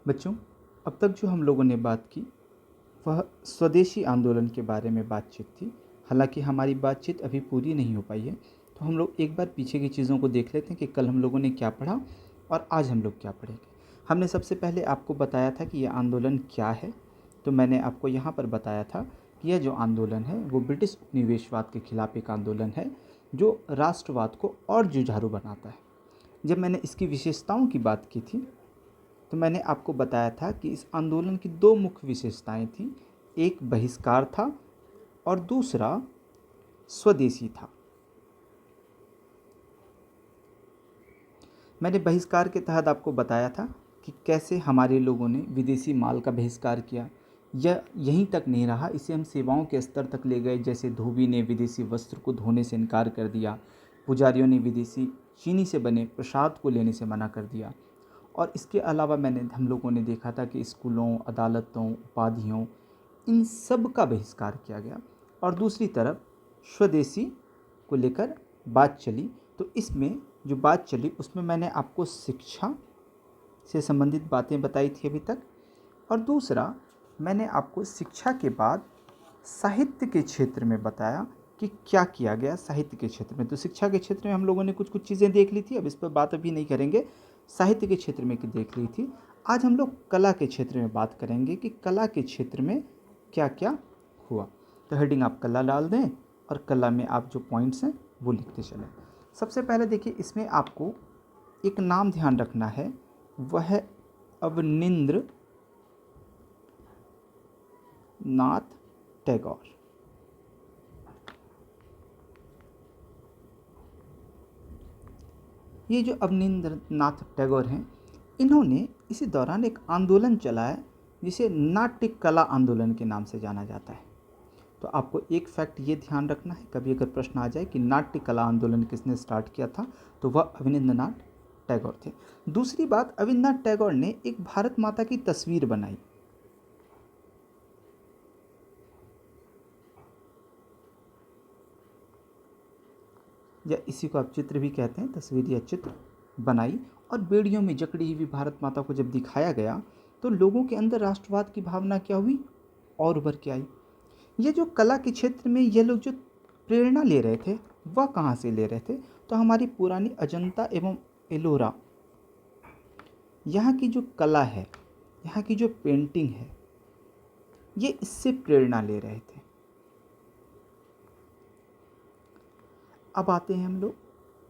बच्चों, अब तक जो हम लोगों ने बात की वह स्वदेशी आंदोलन के बारे में बातचीत थी। हालांकि हमारी बातचीत अभी पूरी नहीं हो पाई है, तो हम लोग एक बार पीछे की चीज़ों को देख लेते हैं कि कल हम लोगों ने क्या पढ़ा और आज हम लोग क्या पढ़ेंगे। हमने सबसे पहले आपको बताया था कि यह आंदोलन क्या है। तो मैंने आपको यहाँ पर बताया था कि यह जो आंदोलन है वो ब्रिटिश उपनिवेशवाद के खिलाफ एक आंदोलन है जो राष्ट्रवाद को और जुझारू बनाता है। जब मैंने इसकी विशेषताओं की बात की थी तो मैंने आपको बताया था कि इस आंदोलन की दो मुख्य विशेषताएं थीं। एक बहिष्कार था और दूसरा स्वदेशी था। मैंने बहिष्कार के तहत आपको बताया था कि कैसे हमारे लोगों ने विदेशी माल का बहिष्कार किया। यह यहीं तक नहीं रहा, इसे हम सेवाओं के स्तर तक ले गए। जैसे धोबी ने विदेशी वस्त्र को धोने से इनकार कर दिया, पुजारियों ने विदेशी चीनी से बने प्रसाद को लेने से मना कर दिया। और इसके अलावा हम लोगों ने देखा था कि स्कूलों, अदालतों, उपाधियों, इन सब का बहिष्कार किया गया। और दूसरी तरफ स्वदेशी को लेकर बात चली। तो इसमें जो बात चली उसमें मैंने आपको शिक्षा से संबंधित बातें बताई थी अभी तक, और दूसरा मैंने आपको शिक्षा के बाद साहित्य के क्षेत्र में बताया कि क्या किया गया साहित्य के क्षेत्र में। तो शिक्षा के क्षेत्र में हम लोगों ने कुछ कुछ चीज़ें देख ली थी, अब इस पर बात अभी नहीं करेंगे। साहित्य के क्षेत्र में देख ली थी। आज हम लोग कला के क्षेत्र में बात करेंगे कि कला के क्षेत्र में क्या क्या हुआ। तो हेडिंग आप कला डाल दें और कला में आप जो पॉइंट्स हैं वो लिखते चलें। सबसे पहले देखिए, इसमें आपको एक नाम ध्यान रखना है, वह है अवनिंद्र नाथ टैगोर। ये जो अवनिंद्र नाथ टैगोर हैं, इन्होंने इसी दौरान एक आंदोलन चलाया जिसे नाट्य कला आंदोलन के नाम से जाना जाता है। तो आपको एक फैक्ट ये ध्यान रखना है, कभी अगर प्रश्न आ जाए कि नाट्य कला आंदोलन किसने स्टार्ट किया था, तो वह अवनिंद्रनाथ टैगोर थे। दूसरी बात, अवनिंद्रनाथ टैगोर ने एक भारत माता की तस्वीर बनाई। या इसी को आप चित्र भी कहते हैं, तस्वीर या चित्र बनाई, और बेड़ियों में जकड़ी हुई भारत माता को जब दिखाया गया तो लोगों के अंदर राष्ट्रवाद की भावना क्या हुई, और उभर के आई। ये जो कला के क्षेत्र में ये लोग जो प्रेरणा ले रहे थे वह कहाँ से ले रहे थे, तो हमारी पुरानी अजंता एवं एलोरा, यहाँ की जो कला है, यहाँ की जो पेंटिंग है, ये इससे प्रेरणा ले रहे थे। अब आते हैं हम लोग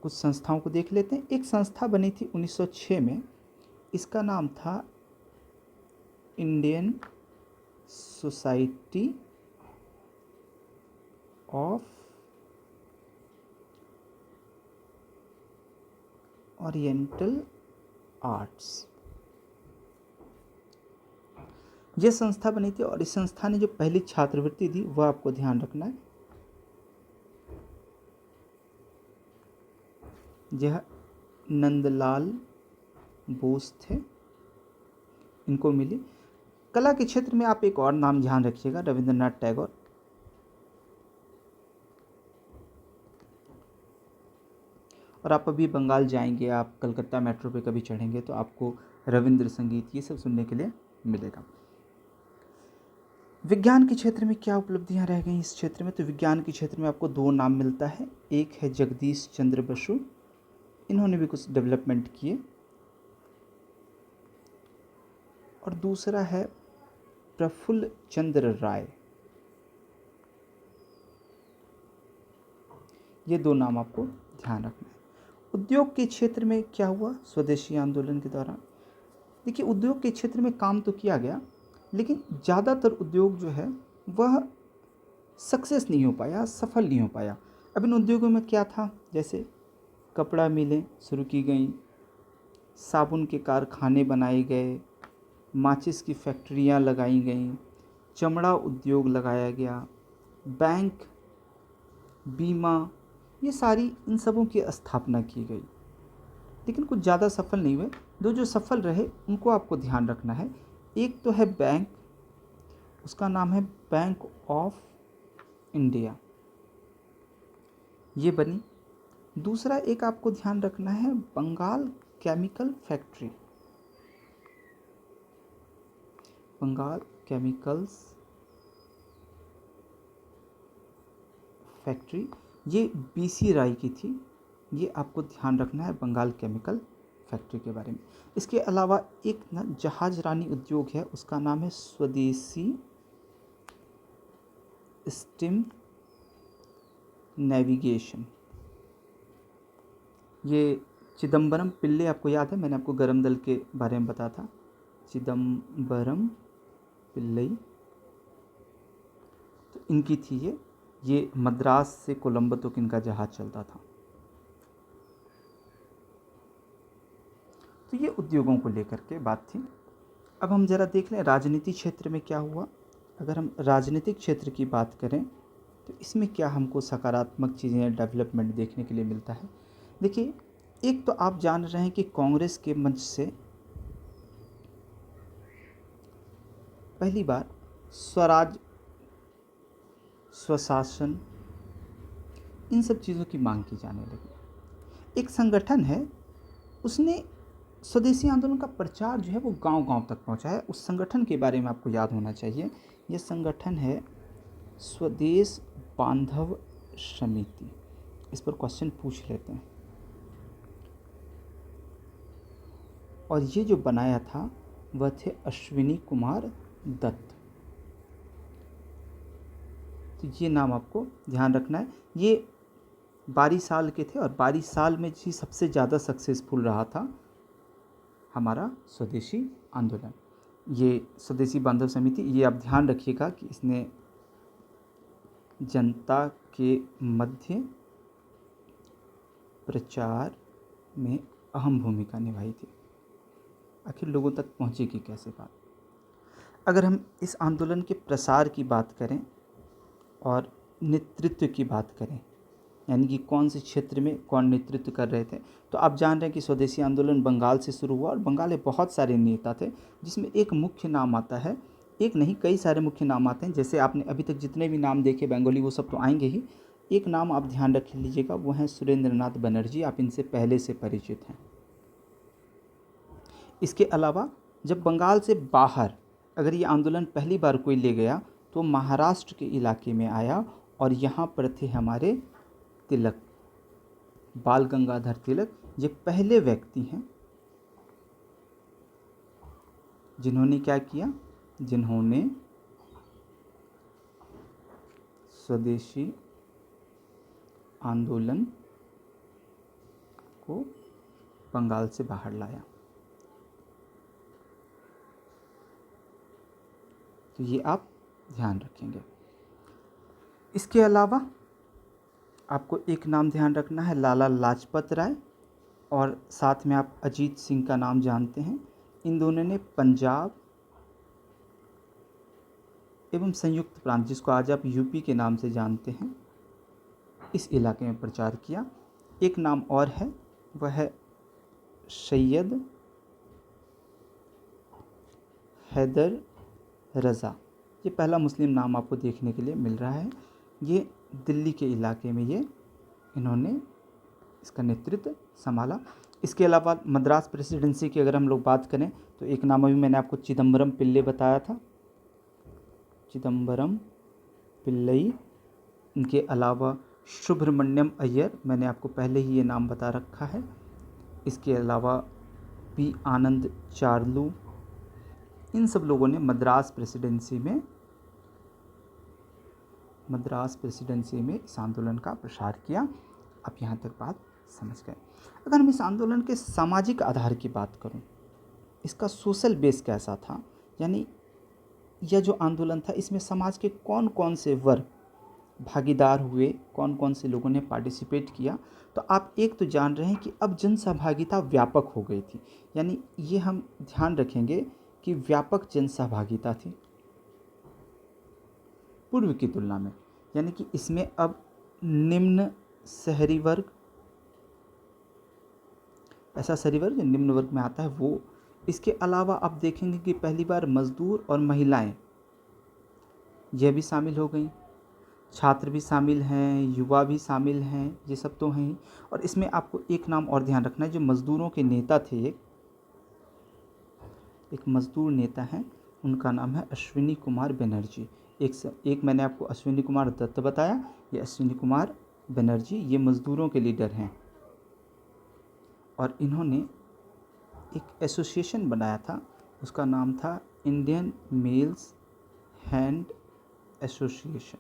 कुछ संस्थाओं को देख लेते हैं। एक संस्था बनी थी 1906 में, इसका नाम था Indian society of oriental arts. यह संस्था बनी थी और इस संस्था ने जो पहली छात्रवृत्ति दी वह आपको ध्यान रखना है। यह नंदलाल बोस थे, इनको मिली। कला के क्षेत्र में आप एक और नाम ध्यान रखिएगा, रविंद्रनाथ टैगोर। और आप अभी बंगाल जाएंगे, आप कलकत्ता मेट्रो पे कभी चढ़ेंगे तो आपको रविंद्र संगीत ये सब सुनने के लिए मिलेगा। विज्ञान के क्षेत्र में क्या उपलब्धियां रह गई इस क्षेत्र में, तो विज्ञान के क्षेत्र में आपको दो नाम मिलता है। एक है जगदीश चंद्र बसु, इन्होंने भी कुछ डेवलपमेंट किए, और दूसरा है प्रफुल्ल चंद्र राय। ये दो नाम आपको ध्यान रखना है। उद्योग के क्षेत्र में क्या हुआ स्वदेशी आंदोलन के दौरान, देखिए उद्योग के क्षेत्र में काम तो किया गया, लेकिन ज़्यादातर उद्योग जो है वह सक्सेस नहीं हो पाया, सफल नहीं हो पाया। अब इन उद्योगों में क्या था, जैसे कपड़ा मिलें शुरू की गई, साबुन के कारखाने बनाए गए, माचिस की फैक्ट्रियां लगाई गईं, चमड़ा उद्योग लगाया गया, बैंक, बीमा, ये सारी इन सबों की स्थापना की गई, लेकिन कुछ ज़्यादा सफल नहीं हुए। दो जो सफल रहे उनको आपको ध्यान रखना है। एक तो है बैंक, उसका नाम है बैंक ऑफ इंडिया, ये बनी। दूसरा एक आपको ध्यान रखना है Bengal chemical factory, Bengal chemicals factory, ये बीसी राय की थी। ये आपको ध्यान रखना है बंगाल केमिकल फैक्ट्री के बारे में। इसके अलावा एक ना जहाज रानी उद्योग है, उसका नाम है स्वदेशी स्टीम नेविगेशन। ये चिदम्बरम पिल्ले, आपको याद है मैंने आपको गरम दल के बारे में बताया था, चिदम्बरम पिल्लई, तो इनकी थी ये मद्रास से कोलंबो तक इनका जहाज चलता था। तो ये उद्योगों को लेकर के बात थी। अब हम ज़रा देख लें राजनीति क्षेत्र में क्या हुआ। अगर हम राजनीतिक क्षेत्र की बात करें तो इसमें क्या हमको सकारात्मक चीज़ें डेवलपमेंट देखने के लिए मिलता है। देखिए, एक तो आप जान रहे हैं कि कांग्रेस के मंच से पहली बार स्वराज, स्वशासन, इन सब चीज़ों की मांग की जाने लगी। एक संगठन है, उसने स्वदेशी आंदोलन का प्रचार जो है वो गांव-गांव तक पहुंचा है। उस संगठन के बारे में आपको याद होना चाहिए। यह संगठन है स्वदेश बांधव समिति। इस पर क्वेश्चन पूछ लेते हैं। और ये जो बनाया था वह थे अश्विनी कुमार दत्त। तो ये नाम आपको ध्यान रखना है। ये 12 साल के थे और 12 साल में जी सबसे ज़्यादा सक्सेसफुल रहा था हमारा स्वदेशी आंदोलन। ये स्वदेशी बांधव समिति, ये आप ध्यान रखिएगा कि इसने जनता के मध्य प्रचार में अहम भूमिका निभाई थी। आखिर लोगों तक पहुंचेगी कैसे बात। अगर हम इस आंदोलन के प्रसार की बात करें और नेतृत्व की बात करें, यानी कि कौन से क्षेत्र में कौन नेतृत्व कर रहे थे, तो आप जान रहे हैं कि स्वदेशी आंदोलन बंगाल से शुरू हुआ और बंगाल में बहुत सारे नेता थे, जिसमें एक मुख्य नाम आता है, एक नहीं कई सारे मुख्य नाम आते हैं। जैसे आपने अभी तक जितने भी नाम देखे बंगाली वो सब तो आएंगे ही। एक नाम आप ध्यान रख लीजिएगा, वो हैं सुरेंद्रनाथ बनर्जी। आप इनसे पहले से परिचित हैं। इसके अलावा जब बंगाल से बाहर अगर ये आंदोलन पहली बार कोई ले गया तो महाराष्ट्र के इलाके में आया और यहाँ पर थे हमारे तिलक, बाल गंगाधर तिलक। ये पहले व्यक्ति हैं जिन्होंने क्या किया, जिन्होंने स्वदेशी आंदोलन को बंगाल से बाहर लाया। तो ये आप ध्यान रखेंगे। इसके अलावा आपको एक नाम ध्यान रखना है, लाला लाजपत राय, और साथ में आप अजीत सिंह का नाम जानते हैं। इन दोनों ने पंजाब एवं संयुक्त प्रांत, जिसको आज आप यूपी के नाम से जानते हैं, इस इलाके में प्रचार किया। एक नाम और है, वह है सैयद हैदर रज़ा। ये पहला मुस्लिम नाम आपको देखने के लिए मिल रहा है। ये दिल्ली के इलाके में इन्होंने इसका नेतृत्व संभाला। इसके अलावा मद्रास प्रेसिडेंसी की अगर हम लोग बात करें तो एक नाम अभी मैंने आपको चिदम्बरम पिल्ले बताया था, चिदम्बरम पिल्लई। इनके अलावा सुब्रमण्यम अय्यर, मैंने आपको पहले ही ये नाम बता रखा है। इसके अलावा पी आनंद चार्लू, इन सब लोगों ने मद्रास प्रेसिडेंसी में इस आंदोलन का प्रसार किया। आप यहाँ तक बात समझ गए। अगर हम इस आंदोलन के सामाजिक आधार की बात करूँ, इसका सोशल बेस कैसा था, यानी यह जो आंदोलन था इसमें समाज के कौन कौन से वर्ग भागीदार हुए, कौन कौन से लोगों ने पार्टिसिपेट किया, तो आप एक तो जान रहे हैं कि अब जनसहभागिता व्यापक हो गई थी। यानी ये हम ध्यान रखेंगे कि व्यापक जनसहभागिता थी पूर्व की तुलना में। यानी कि इसमें अब निम्न शहरी वर्ग, ऐसा शहरी वर्ग जो निम्न वर्ग में आता है वो, इसके अलावा आप देखेंगे कि पहली बार मजदूर और महिलाएं यह भी शामिल हो गई, छात्र भी शामिल हैं, युवा भी शामिल हैं, ये सब तो हैं ही। और इसमें आपको एक नाम और ध्यान रखना है, जो मजदूरों के नेता थे, एक मजदूर नेता हैं, उनका नाम है अश्विनी कुमार बनर्जी। एक मैंने आपको अश्विनी कुमार दत्त बताया, ये अश्विनी कुमार बनर्जी ये मज़दूरों के लीडर हैं और इन्होंने एक एसोसिएशन बनाया था, उसका नाम था इंडियन मेल्स हैंड एसोसिएशन।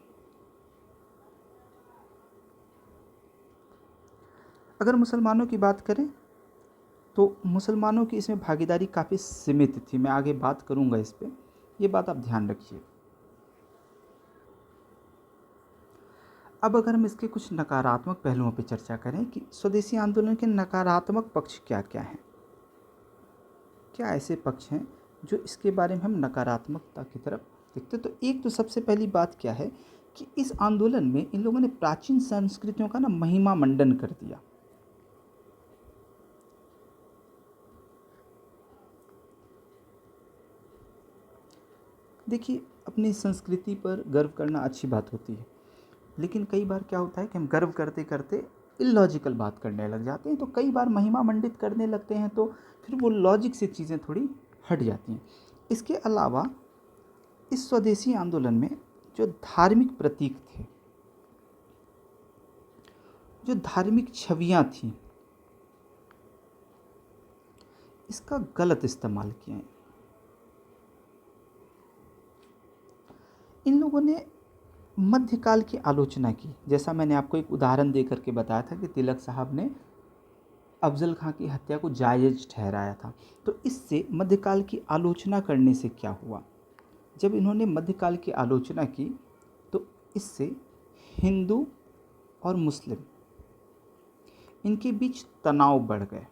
अगर मुसलमानों की बात करें तो मुसलमानों की इसमें भागीदारी काफ़ी सीमित थी, मैं आगे बात करूंगा इस पे, ये बात आप ध्यान रखिए। अब अगर हम इसके कुछ नकारात्मक पहलुओं पर चर्चा करें कि स्वदेशी आंदोलन के नकारात्मक पक्ष क्या क्या हैं, क्या ऐसे पक्ष हैं जो इसके बारे में हम नकारात्मकता की तरफ देखते, तो एक तो सबसे पहली बात क्या है कि इस आंदोलन में इन लोगों ने प्राचीन संस्कृतियों का महिमा मंडन कर दिया। देखिए, अपनी संस्कृति पर गर्व करना अच्छी बात होती है, लेकिन कई बार क्या होता है कि हम गर्व करते करते इलॉजिकल बात करने लग जाते हैं, तो कई बार महिमा मंडित करने लगते हैं तो फिर वो लॉजिक से चीज़ें थोड़ी हट जाती हैं। इसके अलावा इस स्वदेशी आंदोलन में जो धार्मिक प्रतीक थे, जो धार्मिक छवियां थीं, इसका गलत इस्तेमाल किया है। इन लोगों ने मध्यकाल की आलोचना की, जैसा मैंने आपको एक उदाहरण दे करके बताया था कि तिलक साहब ने अफजल खां की हत्या को जायज़ ठहराया था। तो इससे मध्यकाल की आलोचना करने से क्या हुआ, जब इन्होंने मध्यकाल की आलोचना की तो इससे हिंदू और मुस्लिम इनके बीच तनाव बढ़ गए,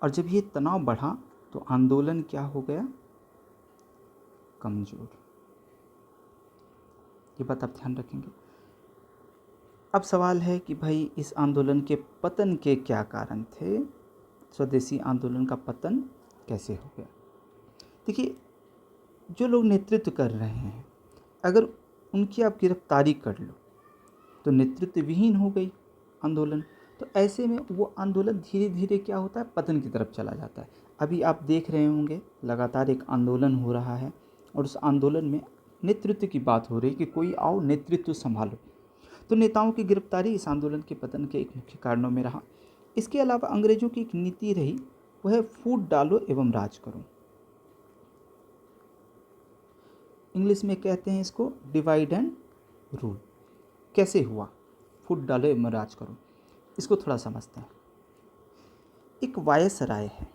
और जब ये तनाव बढ़ा तो आंदोलन क्या हो गया, कमज़ोर। ये बात आप ध्यान रखेंगे। अब सवाल है कि भाई इस आंदोलन के पतन के क्या कारण थे, स्वदेशी आंदोलन का पतन कैसे हो गया। देखिए, जो लोग नेतृत्व कर रहे हैं अगर उनकी आप गिरफ्तारी कर लो तो नेतृत्व विहीन हो गई आंदोलन, तो ऐसे में वो आंदोलन धीरे धीरे क्या होता है, पतन की तरफ चला जाता है। अभी आप देख रहे होंगे लगातार एक आंदोलन हो रहा है और उस आंदोलन में नेतृत्व की बात हो रही है कि कोई आओ नेतृत्व संभालो, तो नेताओं की गिरफ्तारी इस आंदोलन के पतन के एक मुख्य कारणों में रहा। इसके अलावा अंग्रेजों की एक नीति रही, वह है फूट डालो एवं राज करो। इंग्लिश में कहते हैं इसको डिवाइड एंड रूल। कैसे हुआ फूट डालो एवं राज करो, इसको थोड़ा समझते हैं। एक वायसराय है,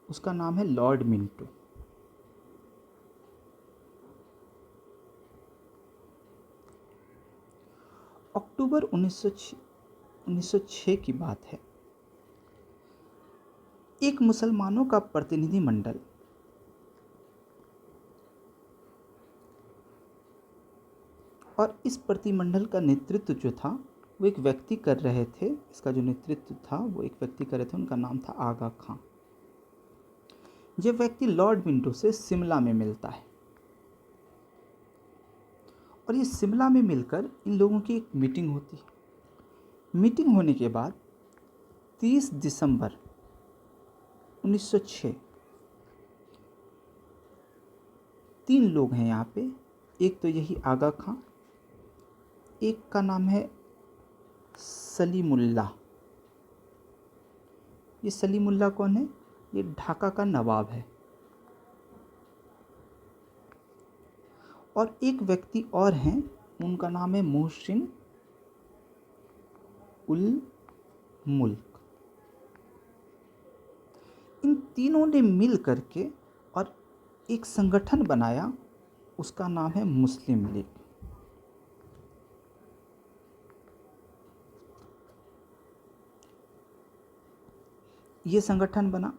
उसका नाम है लॉर्ड मिंटो। अक्टूबर 1906 की बात है। एक मुसलमानों का प्रतिनिधि मंडल और इस प्रतिमंडल का नेतृत्व जो था वो एक व्यक्ति कर रहे थे, इसका जो नेतृत्व था वो एक व्यक्ति कर रहे थे, उनका नाम था आगा खां। यह व्यक्ति लॉर्ड मिंटो से शिमला में मिलता है और ये शिमला में मिलकर इन लोगों की एक मीटिंग होती है। मीटिंग होने के बाद 30 दिसंबर 1906 3 लोग हैं यहाँ पे, एक तो यही आगा खां, एक का नाम है सलीमुल्लाह। ये सलीमुल्लाह कौन है, ये ढाका का नवाब है। और एक व्यक्ति और हैं, उनका नाम है मोहसिन उल मुल्क। इन तीनों ने मिल करके और एक संगठन बनाया, उसका नाम है मुस्लिम लीग। ये संगठन बना।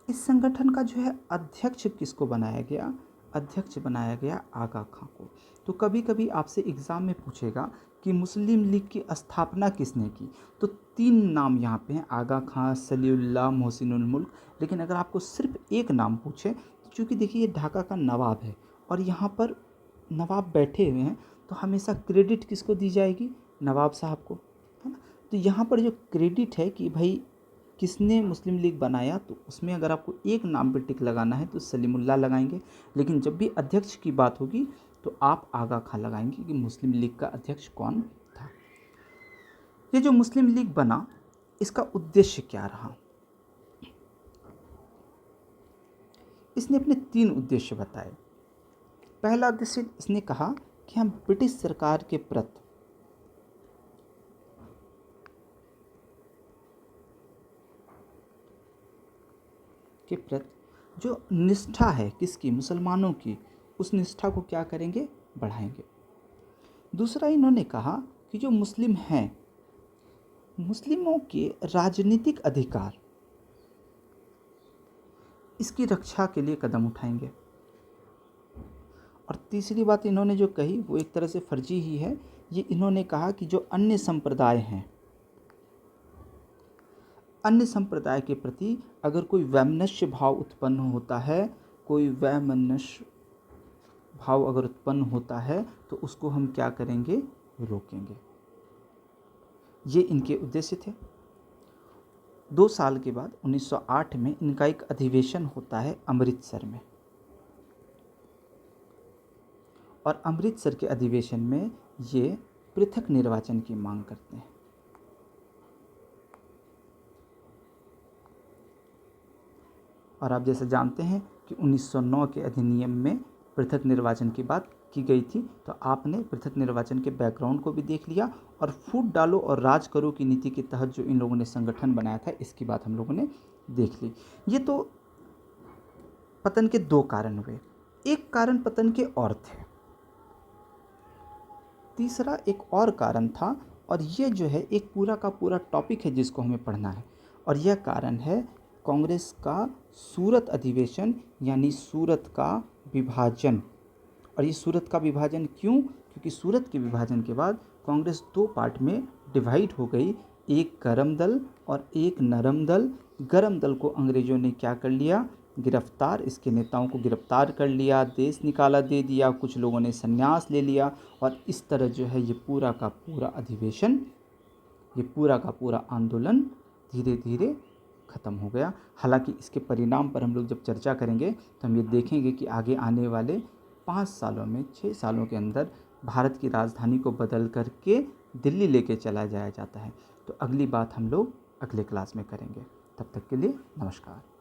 इस संगठन का जो है अध्यक्ष किसको बनाया गया, अध्यक्ष बनाया गया आगा खां को। तो कभी कभी आपसे एग्ज़ाम में पूछेगा कि मुस्लिम लीग की स्थापना किसने की, तो 3 नाम यहाँ पे हैं, आगा खां, सलीउल्लाह, मोहसिनुल मुल्क। लेकिन अगर आपको सिर्फ एक नाम पूछे तो चूँकि देखिए ये ढाका का नवाब है और यहाँ पर नवाब बैठे हुए हैं, तो हमेशा क्रेडिट किसको दी जाएगी, नवाब साहब को, है ना। तो यहाँ पर जो क्रेडिट है कि भाई किसने मुस्लिम लीग बनाया, तो उसमें अगर आपको एक नाम पे टिक लगाना है तो सलीमुल्लाह लगाएंगे। लेकिन जब भी अध्यक्ष की बात होगी तो आप आगा खां लगाएंगे कि मुस्लिम लीग का अध्यक्ष कौन था। ये जो मुस्लिम लीग बना, इसका उद्देश्य क्या रहा? इसने अपने 3 उद्देश्य बताए। पहला उद्देश्य इसने कहा कि हम ब्रिटिश सरकार के प्रति जो निष्ठा है, किसकी? मुसलमानों की, उस निष्ठा को क्या करेंगे? बढ़ाएंगे। दूसरा इन्होंने कहा कि जो मुस्लिम हैं, मुस्लिमों के राजनीतिक अधिकार, इसकी रक्षा के लिए कदम उठाएंगे। और तीसरी बात इन्होंने जो कही वो एक तरह से फर्जी ही है। ये इन्होंने कहा कि जो अन्य संप्रदाय हैं, अन्य संप्रदाय के प्रति अगर कोई वैमनस्य भाव उत्पन्न होता है, कोई वैमनस्य भाव अगर उत्पन्न होता है तो उसको हम क्या करेंगे? रोकेंगे। ये इनके उद्देश्य थे। 2 साल के बाद 1908 में इनका एक अधिवेशन होता है अमृतसर में, और अमृतसर के अधिवेशन में ये पृथक निर्वाचन की मांग करते हैं। और आप जैसे जानते हैं कि 1909 के अधिनियम में पृथक निर्वाचन की बात की गई थी, तो आपने पृथक निर्वाचन के बैकग्राउंड को भी देख लिया, और फूट डालो और राज करो की नीति के तहत जो इन लोगों ने संगठन बनाया था, इसकी बात हम लोगों ने देख ली। ये तो पतन के 2 कारण हुए। एक कारण पतन के और थे, तीसरा एक और कारण था, और ये जो है एक पूरा का पूरा टॉपिक है जिसको हमें पढ़ना है। और यह कारण है कांग्रेस का सूरत अधिवेशन, यानी सूरत का विभाजन। और ये सूरत का विभाजन क्यों? क्योंकि सूरत के विभाजन के बाद कांग्रेस 2 पार्ट में डिवाइड हो गई, एक गरम दल और एक नरम दल। गरम दल को अंग्रेज़ों ने क्या कर लिया? गिरफ्तार, इसके नेताओं को गिरफ्तार कर लिया, देश निकाला दे दिया, कुछ लोगों ने संन्यास ले लिया, और इस तरह जो है ये पूरा का पूरा अधिवेशन, ये पूरा का पूरा आंदोलन धीरे धीरे ख़त्म हो गया। हालांकि इसके परिणाम पर हम लोग जब चर्चा करेंगे तो हम ये देखेंगे कि आगे आने वाले 5 सालों में, 6 सालों के अंदर भारत की राजधानी को बदल करके दिल्ली लेके चला जाया जाता है। तो अगली बात हम लोग अगले क्लास में करेंगे। तब तक के लिए नमस्कार।